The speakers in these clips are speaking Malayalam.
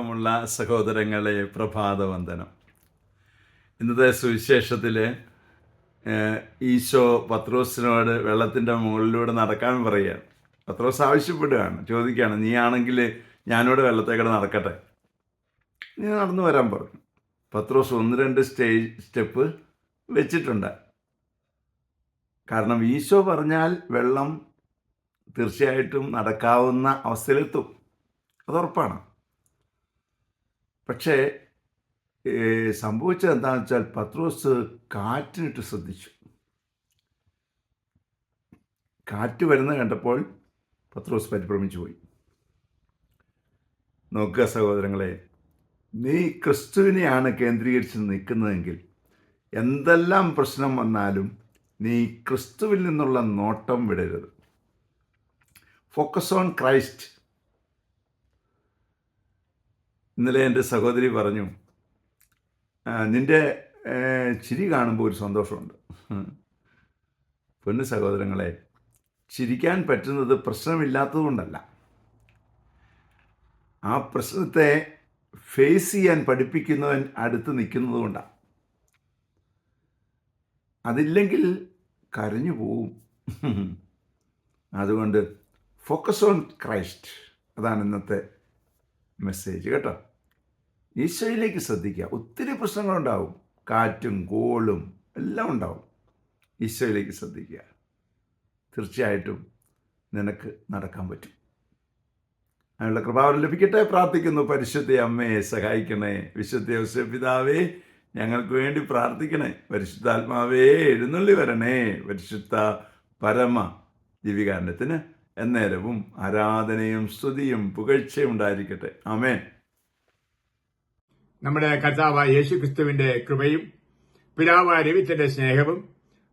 സ്നേഹമുള്ള സഹോദരങ്ങളെ, പ്രഭാതവന്ദനം. ഇന്നത്തെ സുവിശേഷത്തിൽ ഈശോ പത്രോസിനോട് വെള്ളത്തിൻ്റെ മുകളിലൂടെ നടക്കാൻ പറയുകയാണ്. പത്രോസ് ആവശ്യപ്പെടുകയാണ്, ചോദിക്കുകയാണ്, നീ ആണെങ്കിൽ ഞാനോട് വെള്ളത്തേക്കൂടെ നടക്കട്ടെ, നീ നടന്നു വരാൻ പറഞ്ഞു. പത്രോസ് 1-2 സ്റ്റെപ്പ് വെച്ചിട്ടുണ്ട്. കാരണം ഈശോ പറഞ്ഞാൽ വെള്ളം തീർച്ചയായിട്ടും നടക്കാവുന്ന അവസ്ഥയിലെത്തും, അതുറപ്പാണ്. പക്ഷേ സംഭവിച്ചത് എന്താണെന്ന് വെച്ചാൽ പത്രോസ് കാറ്റിനിട്ട് ശ്രദ്ധിച്ചു. കാറ്റ് വരുന്നത് കണ്ടപ്പോൾ പത്രോസ് പരിഭ്രമിച്ചു പോയി. നോക്കുക സഹോദരങ്ങളെ, നീ ക്രിസ്തുവിനെയാണ് കേന്ദ്രീകരിച്ച് നിൽക്കുന്നതെങ്കിൽ എന്തെല്ലാം പ്രശ്നം വന്നാലും നീ ക്രിസ്തുവിൽ നിന്നുള്ള നോട്ടം വിടരുത്. Focus on Christ. ഇന്നലെ എൻ്റെ സഹോദരി പറഞ്ഞു, നിൻ്റെ ചിരി കാണുമ്പോൾ ഒരു സന്തോഷമുണ്ട്. പൊന്നു സഹോദരങ്ങളെ, ചിരിക്കാൻ പറ്റുന്നത് പ്രശ്നമില്ലാത്തതുകൊണ്ടല്ല, ആ പ്രശ്നത്തെ ഫേസ് ചെയ്യാൻ പഠിപ്പിക്കുന്നവൻ അടുത്ത് നിൽക്കുന്നത് കൊണ്ടാണ്. അതില്ലെങ്കിൽ കരഞ്ഞു പോവും. അതുകൊണ്ട് ഫോക്കസ് ഓൺ ക്രൈസ്റ്റ്, അതാണ് ഇന്നത്തെ മെസ്സേജ് കേട്ടോ. ഈശോയിലേക്ക് ശ്രദ്ധിക്കുക. ഒത്തിരി പ്രശ്നങ്ങളുണ്ടാവും, കാറ്റും കോളും എല്ലാം ഉണ്ടാവും. ഈശോയിലേക്ക് ശ്രദ്ധിക്കുക, തീർച്ചയായിട്ടും നിനക്ക് നടക്കാൻ പറ്റും. അതിനുള്ള കൃപാവരം ലഭിക്കട്ടെ പ്രാർത്ഥിക്കുന്നു. പരിശുദ്ധ അമ്മയെ സഹായിക്കണേ. വിശുദ്ധ ഔസേപ്പ് പിതാവേ, ഞങ്ങൾക്ക് വേണ്ടി പ്രാർത്ഥിക്കണേ. പരിശുദ്ധാത്മാവേ, എഴുന്നള്ളി വരണേ. പരിശുദ്ധ പരമ ദിവികാരണത്തിന് എന്നേരവും ആരാധനയും സ്തുതിയും പുകഴ്ചയും ഉണ്ടായിരിക്കട്ടെ. ആമേൻ. നമ്മുടെ കർത്താവായ യേശുക്രിസ്തുവിന്റെ കൃപയും പിതാവായ ദൈവത്തിന്റെ സ്നേഹവും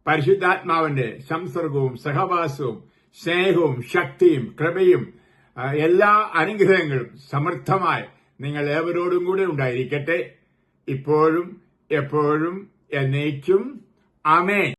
പരിശുദ്ധാത്മാവിന്റെ സംസർഗവും സഹവാസവും സ്നേഹവും ശക്തിയും കൃപയും എല്ലാ അനുഗ്രഹങ്ങളും സമൃദ്ധമായി നിങ്ങൾ ഏവരോടും കൂടെ ഉണ്ടായിരിക്കട്ടെ, ഇപ്പോഴും എപ്പോഴും എന്നേക്കും. ആമേൻ.